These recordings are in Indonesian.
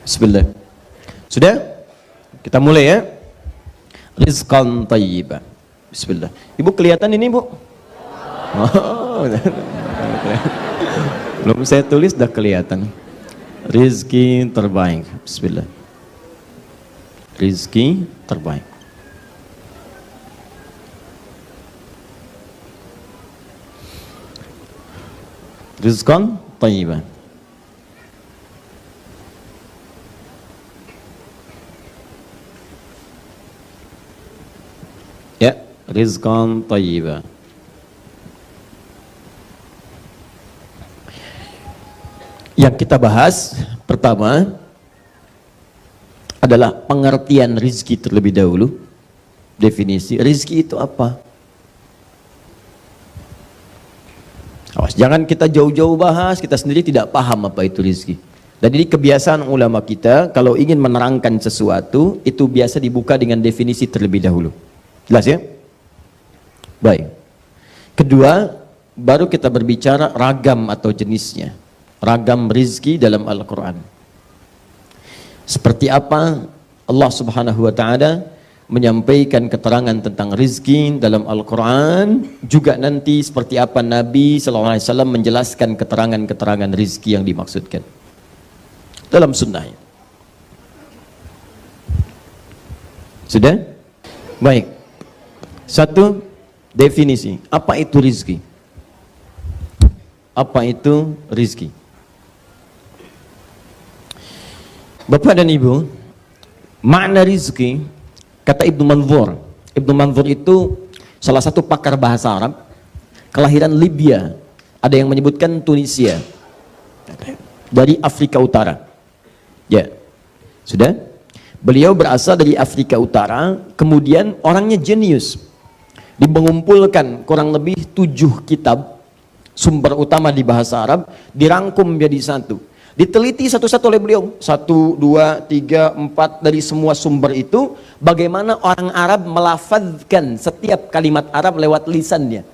Bismillah. Sudah? Kita mulai ya. Rizqan thayyiban. Bismillah. Ibu kelihatan ini, Bu? Oh, belum saya tulis dah kelihatan. Rizki terbaik. Bismillah. Rizki terbaik. Rizqan thayyiban. Ya, rizqan thayyiban. Yang kita bahas pertama adalah pengertian rizki terlebih dahulu. Definisi rizki itu apa? Awas, jangan kita jauh-jauh bahas, kita sendiri tidak paham apa itu rizki. Dan ini kebiasaan ulama kita, kalau ingin menerangkan sesuatu, itu biasa dibuka dengan definisi terlebih dahulu. Jelas ya? Baik. Kedua, baru kita berbicara ragam atau jenisnya. Ragam rizki dalam Al-Quran. Seperti apa Allah Subhanahu wa Ta'ala menyampaikan keterangan tentang rizki dalam Al-Quran, juga nanti seperti apa Nabi SAW menjelaskan keterangan-keterangan rizki yang dimaksudkan dalam sunnahnya. Sudah? Baik. Satu, definisi. Apa itu rizki? Apa itu rizki? Bapak dan Ibu, makna rizki, kata Ibnu Manzur. Ibnu Manzur itu salah satu pakar bahasa Arab, kelahiran Libya, ada yang menyebutkan Tunisia, dari Afrika Utara. Ya, sudah. Beliau berasal dari Afrika Utara, kemudian orangnya jenius. Mengumpulkan kurang lebih 7 kitab sumber utama di bahasa Arab, dirangkum menjadi satu. Diteliti satu-satu oleh beliau, 1, 2, 3, 4 dari semua sumber itu, bagaimana orang Arab melafadzkan setiap kalimat Arab lewat lisannya.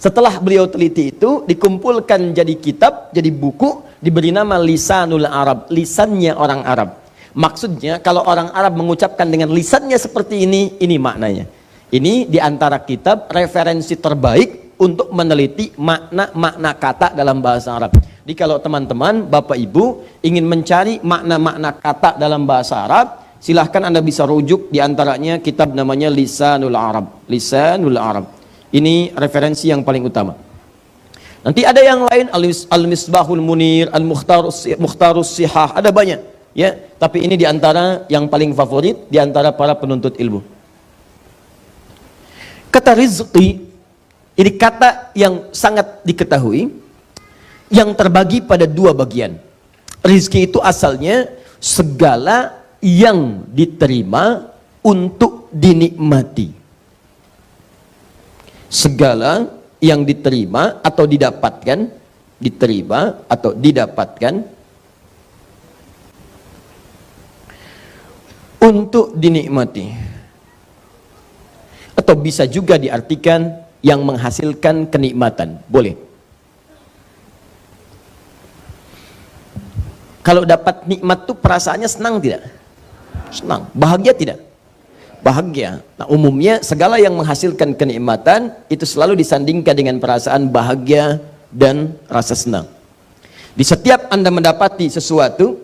Setelah beliau teliti itu, dikumpulkan jadi kitab, jadi buku, diberi nama Lisanul Arab, lisannya orang Arab. Maksudnya kalau orang Arab mengucapkan dengan lisannya seperti ini maknanya. Ini diantara kitab referensi terbaik untuk meneliti makna-makna kata dalam bahasa Arab. Jadi kalau teman-teman, Bapak Ibu ingin mencari makna-makna kata dalam bahasa Arab, silahkan Anda bisa rujuk diantaranya kitab namanya Lisanul Arab. Lisanul Arab. Ini referensi yang paling utama. Nanti ada yang lain, Al-Misbahul Munir, Al-Mukhtarus Sihah, ada banyak. Ya, tapi ini diantara yang paling favorit diantara para penuntut ilmu. Kata rizqi, ini kata yang sangat diketahui, yang terbagi pada 2 bagian. Rizki itu asalnya segala yang diterima untuk dinikmati. Segala yang diterima atau didapatkan, diterima atau didapatkan untuk dinikmati. Atau bisa juga diartikan yang menghasilkan kenikmatan, boleh. Kalau dapat nikmat tuh perasaannya senang tidak? Senang. Bahagia tidak? Bahagia. Nah, umumnya segala yang menghasilkan kenikmatan itu selalu disandingkan dengan perasaan bahagia dan rasa senang. Di setiap Anda mendapati sesuatu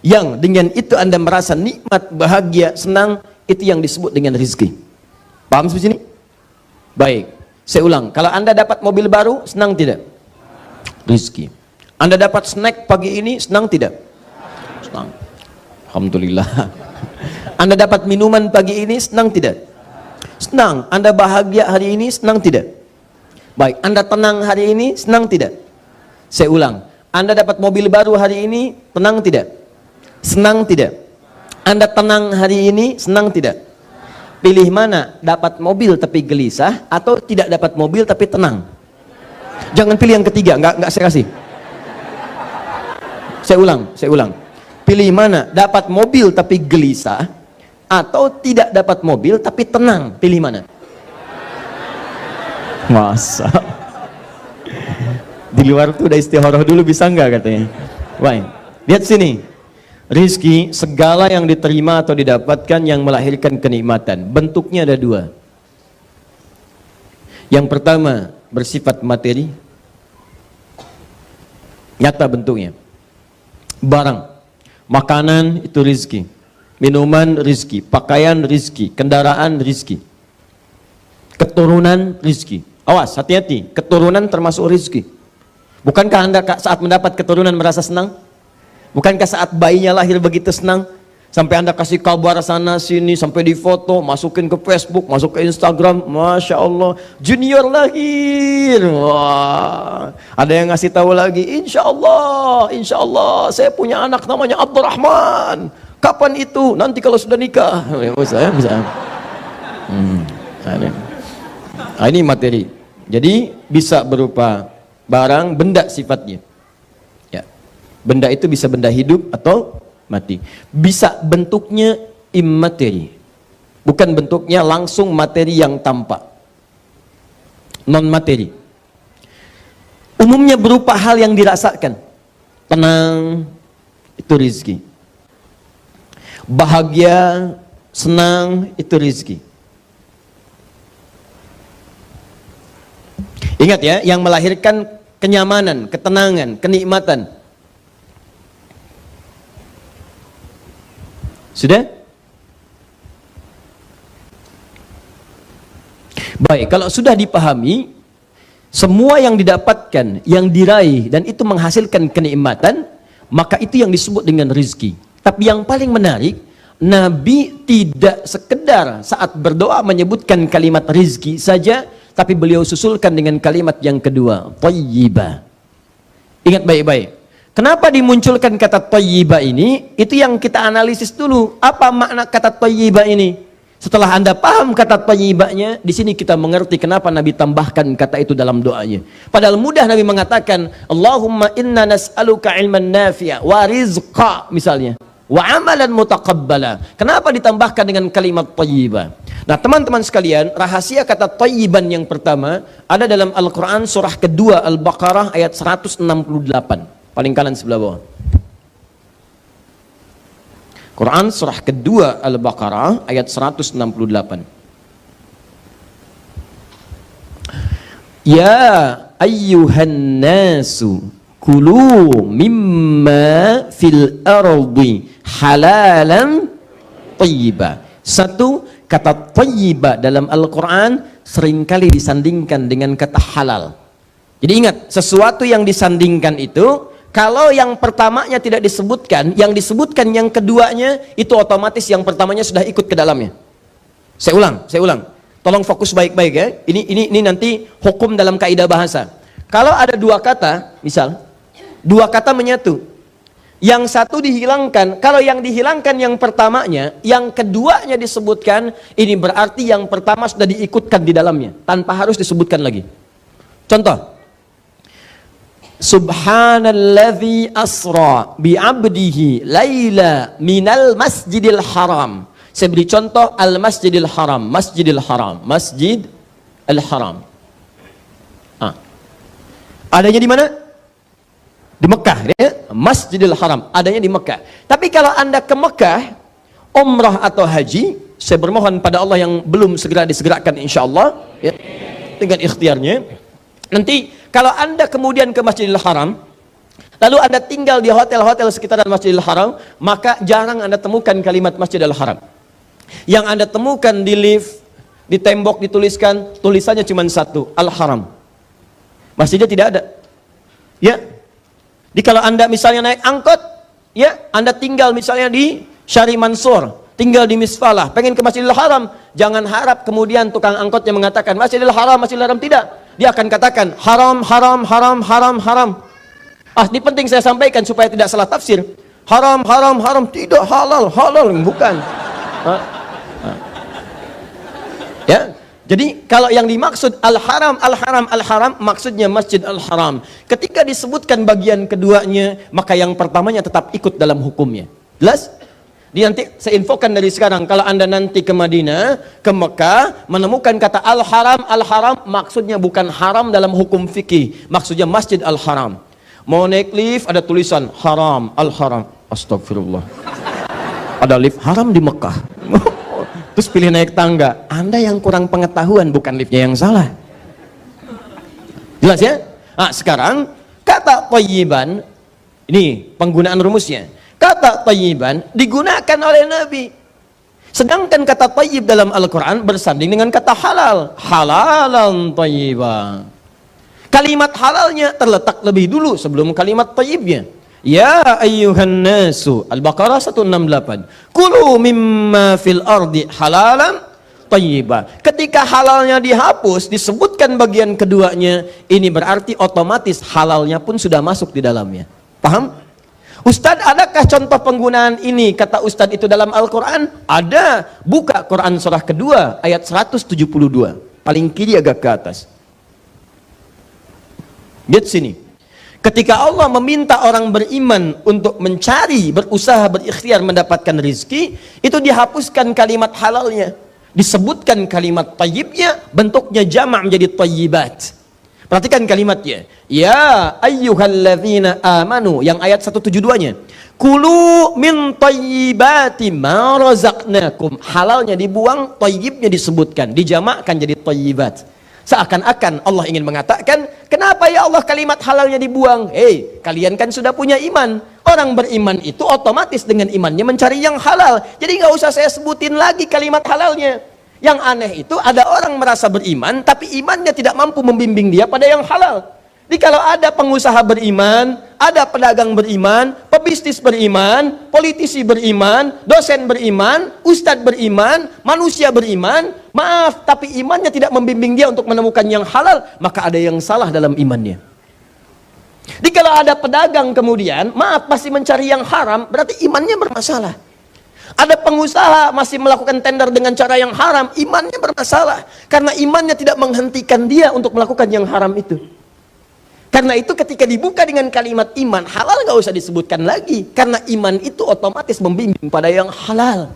yang dengan itu Anda merasa nikmat, bahagia, senang, itu yang disebut dengan rizki. Paham sampai sini? Baik. Saya ulang. Kalau Anda dapat mobil baru, senang tidak? Rizki. Anda dapat snack pagi ini, senang tidak? Senang. Alhamdulillah. Anda dapat minuman pagi ini, senang tidak? Senang. Anda bahagia hari ini, senang tidak? Baik. Anda tenang hari ini, senang tidak? Saya ulang. Anda dapat mobil baru hari ini, tenang tidak? Senang tidak? Anda tenang hari ini, senang tidak? Pilih mana? Dapat mobil tapi gelisah, atau tidak dapat mobil tapi tenang? Jangan pilih yang ketiga, nggak saya kasih. Saya ulang. Pilih mana? Dapat mobil tapi gelisah, atau tidak dapat mobil tapi tenang? Pilih mana? Masa? Di luar tuh udah istikharah dulu, bisa nggak katanya? Baik. Lihat sini. Rizki, segala yang diterima atau didapatkan yang melahirkan kenikmatan. Bentuknya ada dua. Yang pertama, bersifat materi. Nyata bentuknya. Barang. Makanan itu rizki. Minuman rizki. Pakaian rizki. Kendaraan rizki. Keturunan rizki. Awas, hati-hati. Keturunan termasuk rizki. Bukankah Anda saat mendapat keturunan merasa senang? Bukankah saat bayinya lahir begitu senang? Sampai Anda kasih kabar sana sini, sampai di foto, masukin ke Facebook, masuk ke Instagram. Masya Allah, junior lahir. Wah. Ada yang ngasih tahu lagi, insya Allah, saya punya anak namanya Abdurrahman. Kapan itu? Nanti kalau sudah nikah. Bisa. Nah, ini materi. Jadi bisa berupa barang, benda sifatnya. Benda itu bisa benda hidup atau mati. Bisa bentuknya immateri. Bukan bentuknya langsung materi yang tampak. Non materi. Umumnya berupa hal yang dirasakan. Tenang, itu rizki. Bahagia, senang, itu rizki. Ingat ya, yang melahirkan kenyamanan, ketenangan, kenikmatan. Sudah? Baik, kalau sudah dipahami, semua yang didapatkan, yang diraih, dan itu menghasilkan kenikmatan, maka itu yang disebut dengan rizki. Tapi yang paling menarik, Nabi tidak sekedar saat berdoa menyebutkan kalimat rizki saja, tapi beliau susulkan dengan kalimat yang kedua, thayyibah. Ingat baik-baik. Kenapa dimunculkan kata thayyibah ini? Itu yang kita analisis dulu. Apa makna kata thayyibah ini? Setelah Anda paham kata thayyibahnya, di sini kita mengerti kenapa Nabi tambahkan kata itu dalam doanya. Padahal mudah Nabi mengatakan, Allahumma inna nas'aluka ilman nafi'a wa rizqa misalnya, wa amalan mutaqabbala. Kenapa ditambahkan dengan kalimat thayyibah? Nah, teman-teman sekalian, rahasia kata thayyiban yang pertama ada dalam Al-Qur'an surah kedua Al-Baqarah ayat 168. Paling kanan sebelah bawah. Quran surah kedua Al-Baqarah ayat 168. Ya ayyuhan nasu kulu mimma fil ardi halalan thayyiba. Satu, kata thayyiba dalam Al-Quran seringkali disandingkan dengan kata halal. Jadi ingat, sesuatu yang disandingkan itu, kalau yang pertamanya tidak disebutkan, yang disebutkan yang keduanya, itu otomatis yang pertamanya sudah ikut ke dalamnya. Saya ulang. Tolong fokus baik-baik ya. Ini nanti hukum dalam kaidah bahasa. Kalau ada dua kata, misal, dua kata menyatu. Yang satu dihilangkan, kalau yang dihilangkan yang pertamanya, yang keduanya disebutkan, ini berarti yang pertama sudah diikutkan di dalamnya, tanpa harus disebutkan lagi. Contoh, Subhanalladzi asra bi'abdihi laila minal masjidil haram. Saya beri contoh al-masjidil haram, masjidil haram, masjid al-haram. Adanya di mana? Di Mekah ya? Masjidil haram, adanya di Mekah. Tapi kalau Anda ke Mekah, umrah atau haji, saya bermohon pada Allah yang belum segera disegerakan insyaallah ya, dengan ikhtiarnya. Nanti kalau Anda kemudian ke Masjidil Haram, lalu Anda tinggal di hotel-hotel sekitaran Masjidil Haram, maka jarang Anda temukan kalimat Masjidil Haram. Yang Anda temukan di lift, di tembok dituliskan, tulisannya cuma satu, Al-Haram. Masjidnya tidak ada. Ya. Jadi kalau Anda misalnya naik angkot, ya, Anda tinggal misalnya di Syari Mansur, tinggal di Misfalah, pengen ke Masjidil Haram, jangan harap kemudian tukang angkotnya mengatakan Masjidil Haram, Masjidil Haram, tidak. Dia akan katakan haram, haram, haram, haram, haram. Ini penting saya sampaikan supaya tidak salah tafsir. Haram, haram, haram, tidak, halal, halal, bukan. Ya. Jadi kalau yang dimaksud al-haram, al-haram, al-haram, maksudnya Masjid Al-Haram. Ketika disebutkan bagian keduanya, maka yang pertamanya tetap ikut dalam hukumnya. Jelas? Nanti saya infokan dari sekarang, kalau Anda nanti ke Madinah, ke Mekah, menemukan kata Al-Haram, Al-Haram, maksudnya bukan haram dalam hukum fikih, maksudnya Masjid Al-Haram. Mau naik lift, ada tulisan Haram, Al-Haram. Astagfirullah. Ada lift haram di Mekah. Terus pilih naik tangga. Anda yang kurang pengetahuan, bukan liftnya yang salah. Jelas ya? Nah, sekarang kata thayyiban, ini penggunaan rumusnya. Kata thayyiban digunakan oleh Nabi. Sedangkan kata thayyib dalam Al-Quran bersanding dengan kata halal. Halalan thayyiba. Kalimat halalnya terletak lebih dulu sebelum kalimat thayyibnya. Ya ayyuhan nasu, Al-Baqarah 168. Kulu mimma fil ardi halalan thayyiba. Ketika halalnya dihapus, disebutkan bagian keduanya, ini berarti otomatis halalnya pun sudah masuk di dalamnya. Paham? Ustadz, adakah contoh penggunaan ini kata Ustadz itu dalam Al-Quran? Ada. Buka Quran surah kedua ayat 172, paling kiri agak ke atas. Lihat sini. Ketika Allah meminta orang beriman untuk mencari, berusaha, berikhtiar mendapatkan rizki, itu dihapuskan kalimat halalnya, disebutkan kalimat tayyibnya, bentuknya jama' menjadi tayyibat. Perhatikan kalimatnya. Ya ayyuhalladzina amanu, yang ayat 172-nya. Kulu min tayyibati ma razaqnakum. Halalnya dibuang, tayyibnya disebutkan, dijamakkan jadi tayyibat. Seakan-akan Allah ingin mengatakan, kenapa ya Allah kalimat halalnya dibuang? Hei, kalian kan sudah punya iman. Orang beriman itu otomatis dengan imannya mencari yang halal. Jadi nggak usah saya sebutin lagi kalimat halalnya. Yang aneh itu ada orang merasa beriman, tapi imannya tidak mampu membimbing dia pada yang halal. Jadi kalau ada pengusaha beriman, ada pedagang beriman, pebisnis beriman, politisi beriman, dosen beriman, ustadz beriman, manusia beriman, maaf, tapi imannya tidak membimbing dia untuk menemukan yang halal, maka ada yang salah dalam imannya. Jadi kalau ada pedagang kemudian, maaf, masih mencari yang haram, berarti imannya bermasalah. Ada pengusaha masih melakukan tender dengan cara yang haram, imannya bermasalah. Karena imannya tidak menghentikan dia untuk melakukan yang haram itu. Karena itu ketika dibuka dengan kalimat iman, halal nggak usah disebutkan lagi. Karena iman itu otomatis membimbing pada yang halal.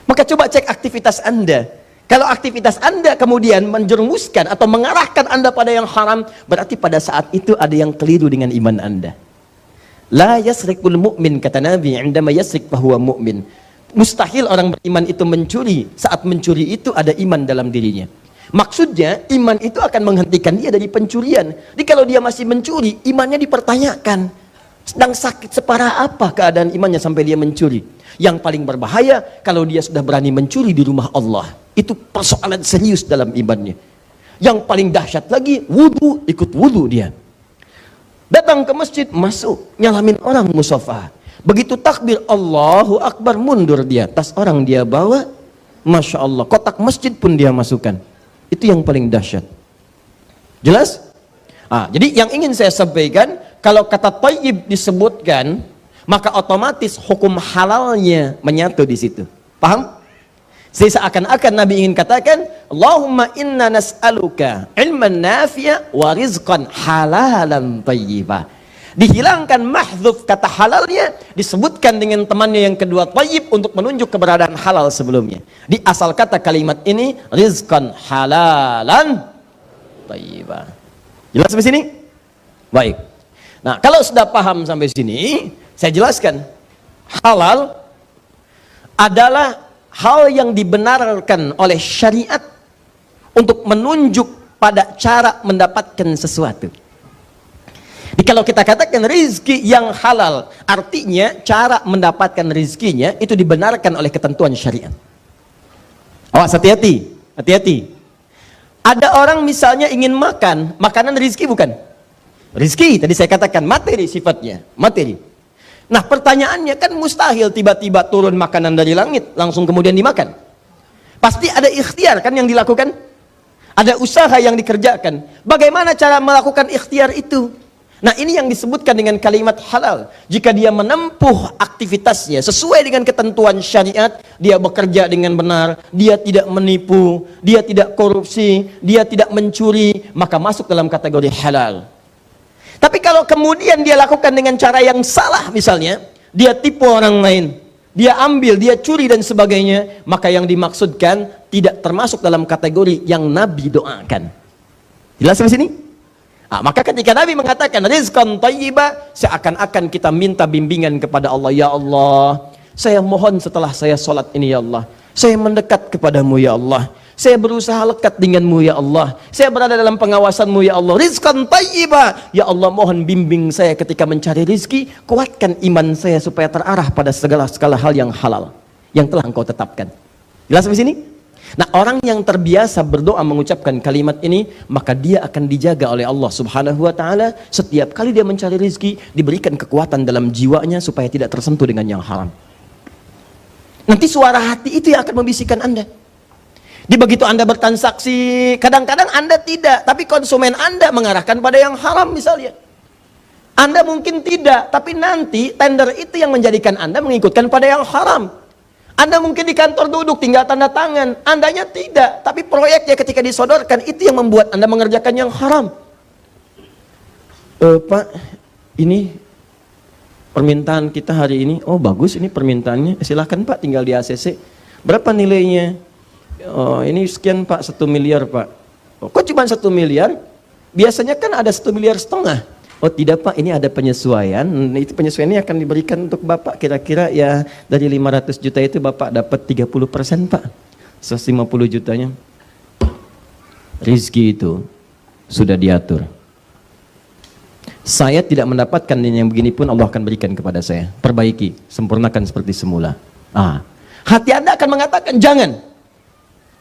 Maka coba cek aktivitas Anda. Kalau aktivitas Anda kemudian menjerumuskan atau mengarahkan Anda pada yang haram, berarti pada saat itu ada yang keliru dengan iman Anda. La yasrikul mu'min, kata Nabi, indama yasrik fahuwa mu'min. Mustahil orang beriman itu mencuri. Saat mencuri itu ada iman dalam dirinya. Maksudnya iman itu akan menghentikan dia dari pencurian. Jadi kalau dia masih mencuri, imannya dipertanyakan. Sedang sakit separah apa keadaan imannya sampai dia mencuri. Yang paling berbahaya kalau dia sudah berani mencuri di rumah Allah. Itu persoalan serius dalam imannya. Yang paling dahsyat lagi, wudu, ikut wudu dia. Datang ke masjid, masuk, nyalamin orang musafah. Begitu takbir, Allahu Akbar, mundur dia. Tas orang dia bawa, Masya Allah, kotak masjid pun dia masukkan. Itu yang paling dahsyat. Jelas? Jadi yang ingin saya sampaikan, kalau kata thayyib disebutkan, maka otomatis hukum halalnya menyatu di situ. Paham? Jadi seakan-akan Nabi ingin katakan, Allahumma inna nas'aluka ilman nafi'a wa rizqan halalan thayyibah. Dihilangkan mahdzuf kata halalnya, disebutkan dengan temannya yang kedua thayyib untuk menunjuk keberadaan halal sebelumnya. Di asal kata kalimat ini rizqan halalan thayyibah. Jelas sampai sini? Baik. Nah, kalau sudah paham sampai sini, saya jelaskan. Halal adalah hal yang dibenarkan oleh syariat untuk menunjuk pada cara mendapatkan sesuatu. Jadi kalau kita katakan rizki yang halal, artinya cara mendapatkan rizkinya itu dibenarkan oleh ketentuan syariat. Awas, hati-hati, hati-hati. Ada orang misalnya ingin makan, makanan rizki bukan? Rizki, tadi saya katakan materi sifatnya, materi. Nah pertanyaannya kan mustahil tiba-tiba turun makanan dari langit langsung kemudian dimakan. Pasti ada ikhtiar kan yang dilakukan, ada usaha yang dikerjakan. Bagaimana cara melakukan ikhtiar itu? Nah ini yang disebutkan dengan kalimat halal. Jika dia menempuh aktivitasnya sesuai dengan ketentuan syariat, dia bekerja dengan benar, dia tidak menipu, dia tidak korupsi, dia tidak mencuri, maka masuk dalam kategori halal. Tapi kalau kemudian dia lakukan dengan cara yang salah, misalnya dia tipu orang lain, dia ambil, dia curi dan sebagainya, maka yang dimaksudkan tidak termasuk dalam kategori yang Nabi doakan. Jelas sampai sini? Maka ketika Nabi mengatakan rizqan thayyibah, seakan-akan kita minta bimbingan kepada Allah. Ya Allah, Saya mohon setelah saya sholat ini ya Allah, saya mendekat kepadamu ya Allah, saya berusaha lekat denganmu ya Allah, saya berada dalam pengawasanmu ya Allah, rizqan tayyiba, ya Allah mohon bimbing saya ketika mencari rizki, kuatkan iman saya supaya terarah pada segala hal yang halal yang telah engkau tetapkan. Jelas sampai sini? Nah, orang yang terbiasa berdoa mengucapkan kalimat ini, maka dia akan dijaga oleh Allah Subhanahu wa taala. Setiap kali dia mencari rizki, diberikan kekuatan dalam jiwanya supaya tidak tersentuh dengan yang haram. Nanti suara hati itu yang akan membisikkan Anda. Di begitu Anda bertransaksi, kadang-kadang Anda tidak, tapi konsumen Anda mengarahkan pada yang haram misalnya. Anda mungkin tidak, tapi nanti tender itu yang menjadikan Anda mengikutkan pada yang haram. Anda mungkin di kantor duduk tinggal tanda tangan, Andanya tidak, tapi proyeknya ketika disodorkan itu yang membuat Anda mengerjakan yang haram. Pak, ini permintaan kita hari ini. Oh bagus ini permintaannya, silahkan Pak, tinggal di ACC. Berapa nilainya? Oh ini sekian Pak, 1 miliar Pak. Oh, kok cuma 1 miliar? Biasanya kan ada 1,5 miliar. Oh tidak Pak, ini ada penyesuaian. Itu penyesuaiannya akan diberikan untuk Bapak. Kira-kira ya dari 500 juta itu Bapak dapat 30% Pak. 150 jutanya. Rizki itu sudah diatur. Saya tidak mendapatkan yang begini pun Allah akan berikan kepada saya. Perbaiki, sempurnakan seperti semula. Hati Anda akan mengatakan jangan.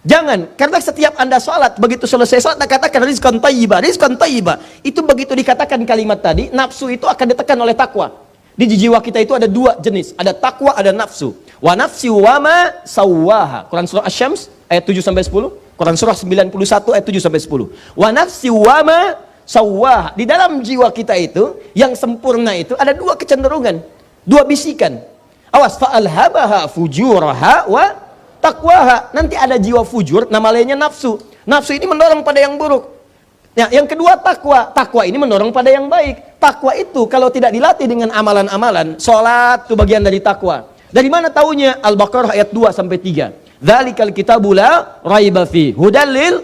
Jangan, karena setiap Anda sholat, begitu selesai sholat, Anda katakan rizqan thayyibah, rizqan thayyibah. Itu begitu dikatakan kalimat tadi, nafsu itu akan ditekan oleh takwa. Di jiwa kita itu ada 2 jenis, ada takwa, ada nafsu. Wa nafsi wa ma sawwaha. Quran surah Asy-Syams ayat 7 sampai 10. Quran surah 91 ayat 7 sampai 10. Wa nafsi wa ma sawwaha. Di dalam jiwa kita itu yang sempurna itu ada 2 kecenderungan, 2 bisikan. Awas, fa'alhabaha fujuraha wa taqwaha. Nanti ada jiwa fujur, nama lainnya nafsu. Nafsu ini mendorong pada yang buruk. Ya, yang kedua takwa. Takwa ini mendorong pada yang baik. Takwa itu kalau tidak dilatih dengan amalan-amalan, sholat itu bagian dari takwa. Dari mana taunya? Al-Baqarah ayat 2 sampai 3. Dzalikal kitabu la raiba fi hudal lil.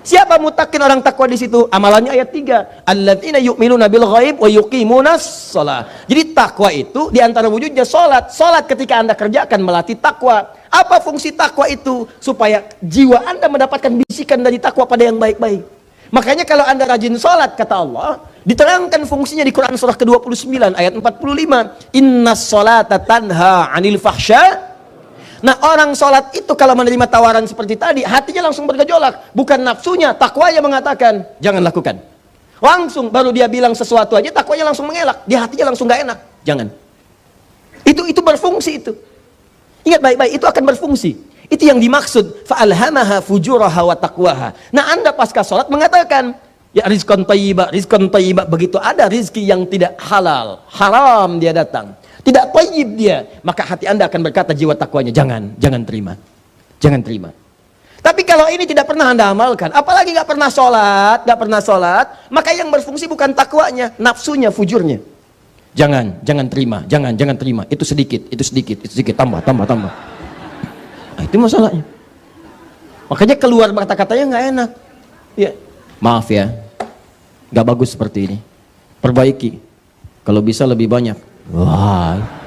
Siapa mutakin orang takwa di situ? Amalannya ayat 3. Alladzina yu'minuna bil ghaib wa yuqimunas shalah. Jadi takwa itu di antara wujudnya salat. Salat ketika Anda kerjakan melatih takwa. Apa fungsi takwa itu? Supaya jiwa Anda mendapatkan bisikan dari takwa pada yang baik-baik. Makanya kalau Anda rajin salat, kata Allah, diterangkan fungsinya di Quran surah ke-29 ayat 45. Innas salata tanha 'anil fahsya. Nah, orang sholat itu kalau menerima tawaran seperti tadi, hatinya langsung bergejolak. Bukan nafsunya, takwanya mengatakan, jangan lakukan. Langsung, baru dia bilang sesuatu aja, takwanya langsung mengelak. Di hatinya langsung gak enak. Jangan. Itu berfungsi itu. Ingat baik-baik, itu akan berfungsi. Itu yang dimaksud. Fa'alhamaha fujuraha wa taqwaha. Nah, Anda pasca sholat mengatakan, ya rizqan thayyibah, rizqan thayyibah. Begitu ada rizki yang tidak halal, haram dia datang. Tidak thayyib dia, maka hati Anda akan berkata jiwa takwanya, jangan terima. Jangan terima. Tapi kalau ini tidak pernah Anda amalkan, apalagi nggak pernah sholat, maka yang berfungsi bukan takwanya, nafsunya, fujurnya. Jangan terima, jangan terima. Itu sedikit, tambah. Nah, itu masalahnya. Makanya keluar kata-katanya nggak enak. Ya, maaf ya, nggak bagus seperti ini. Perbaiki. Kalau bisa lebih banyak. Wah.